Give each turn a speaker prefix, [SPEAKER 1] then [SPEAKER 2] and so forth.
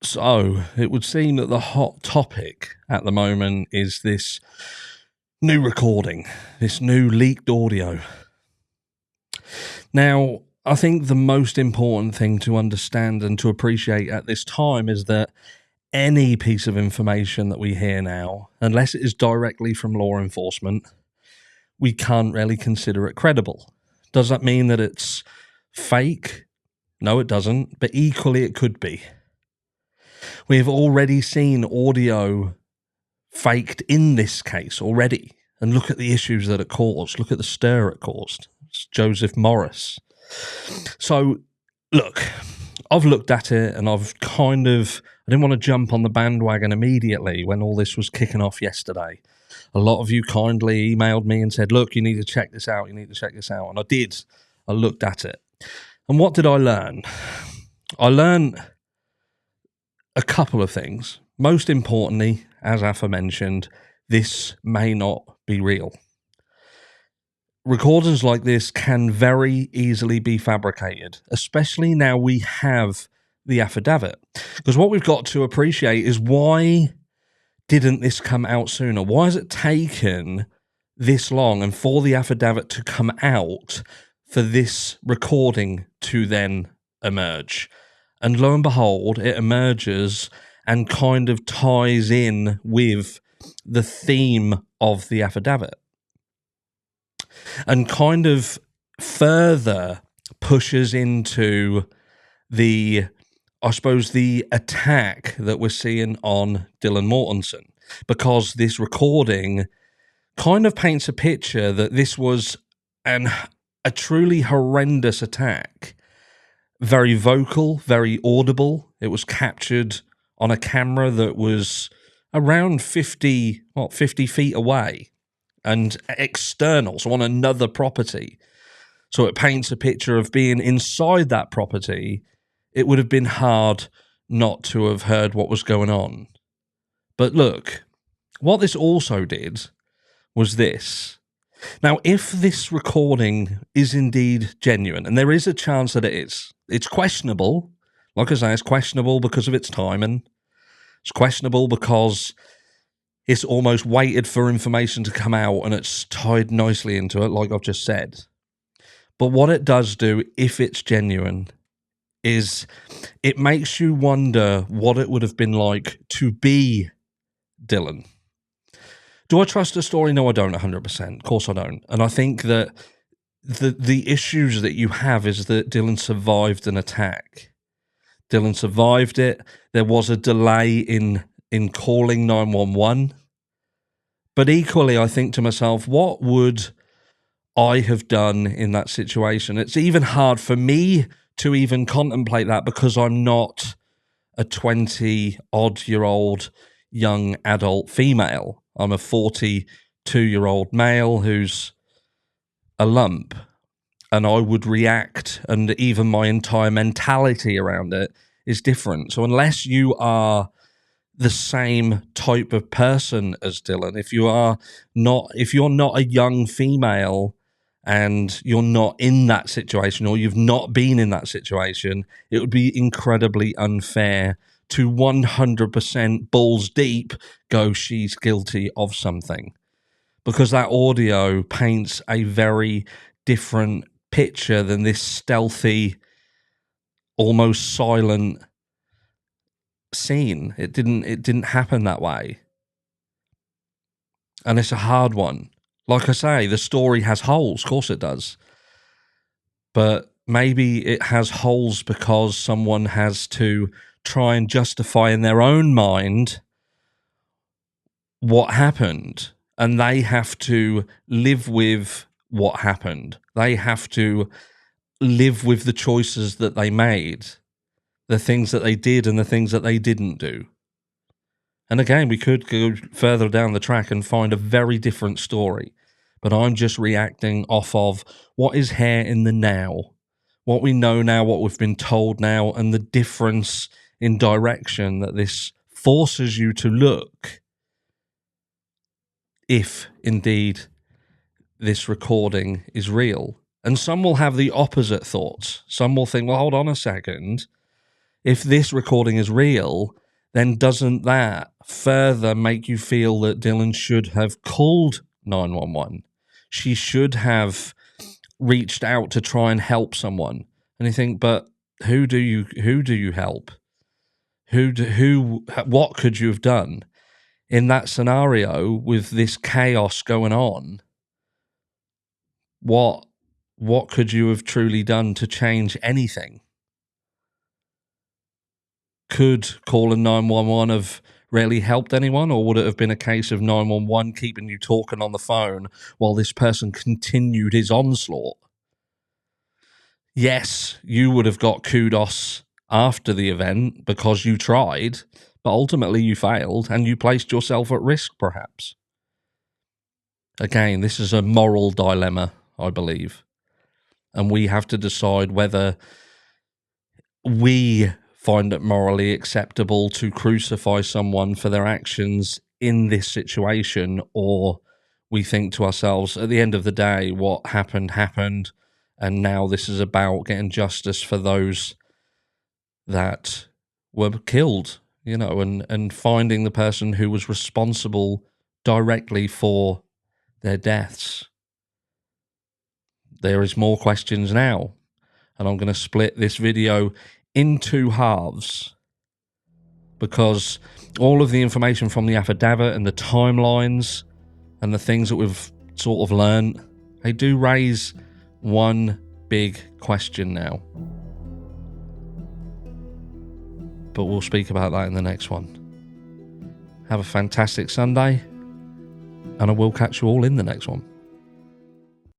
[SPEAKER 1] So, it would seem that the hot topic at the moment is this new recording, this new leaked audio. Now, I think the most important thing to understand and to appreciate at this time is that any piece of information that we hear now, unless it is directly from law enforcement, we can't really consider it credible. Does that mean that it's fake? No, it doesn't, but equally it could be. We have already seen audio faked in this case already, and look at the issues that it caused. Look at the stir it caused. It's Joseph Morris. So, look, I've looked at it and I didn't want to jump on the bandwagon immediately when all this was kicking off yesterday. A lot of you kindly emailed me and said, look, you need to check this out. And I did. I looked at it. And what did I learn? I learned a couple of things. Most importantly, as aforementioned, this may not be real. Recordings like this can very easily be fabricated, especially now we have the affidavit. Because what we've got to appreciate is, why didn't this come out sooner? Why has it taken this long and for the affidavit to come out for this recording to then emerge? And lo and behold, it emerges and kind of ties in with the theme of the affidavit and kind of further pushes into the attack that we're seeing on Dylan Mortensen, because this recording kind of paints a picture that this was a truly horrendous attack. Very vocal, very audible. It was captured on a camera that was around 50 feet away and external, so on another property. So it paints a picture of being inside that property. It would have been hard not to have heard what was going on. But look, what this also did was this. Now, if this recording is indeed genuine, and there is a chance that it is, it's questionable. Like I say, it's questionable because of its timing. It's questionable because it's almost waited for information to come out and it's tied nicely into it, like I've just said. But what it does do, if it's genuine, is it makes you wonder what it would have been like to be Dylan. Do I trust the story? No, I don't 100%. Of course I don't. And I think that the issues that you have is that Dylan survived an attack. Dylan survived it. There was a delay in calling 911. But equally, I think to myself, what would I have done in that situation? It's even hard for me to even contemplate that because I'm not a 20-odd-year-old young adult female. I'm a 42-year-old male who's a lump, and I would react, and even my entire mentality around it is different. So unless you are the same type of person as Dylan, if you're not a young female and you're not in that situation, or you've not been in that situation, it would be incredibly unfair to 100% balls deep go, she's guilty of something. Because that audio paints a very different picture than this stealthy, almost silent scene. It didn't happen that way. And it's a hard one. Like I say, the story has holes. Of course it does. But maybe it has holes because someone has to try and justify in their own mind what happened. And they have to live with what happened. They have to live with the choices that they made, the things that they did and the things that they didn't do. And again, we could go further down the track and find a very different story. But I'm just reacting off of what is here in the now, what we know now, what we've been told now, and the difference in direction that this forces you to look, if indeed this recording is real. And some will have the opposite thoughts. Some will think, well, hold on a second. If this recording is real, then doesn't that further make you feel that Dylan should have called 911? She should have reached out to try and help someone. And you think, but who do you help? What could you have done in that scenario with this chaos going on? What could you have truly done to change anything? Could calling 911 have really helped anyone, or would it have been a case of 911 keeping you talking on the phone while this person continued his onslaught? Yes, you would have got kudos after the event because you tried, but ultimately you failed and you placed yourself at risk, perhaps. Again, this is a moral dilemma, I believe. And we have to decide whether we find it morally acceptable to crucify someone for their actions in this situation, or we think to ourselves, at the end of the day, what happened, and now this is about getting justice for those that were killed, and finding the person who was responsible directly for their deaths. There is more questions now, and I'm going to split this video in two halves because all of the information from the affidavit and the timelines and the things that we've sort of learned, they do raise one big question now. But we'll speak about that in the next one. Have a fantastic Sunday, and I will catch you all in the next one.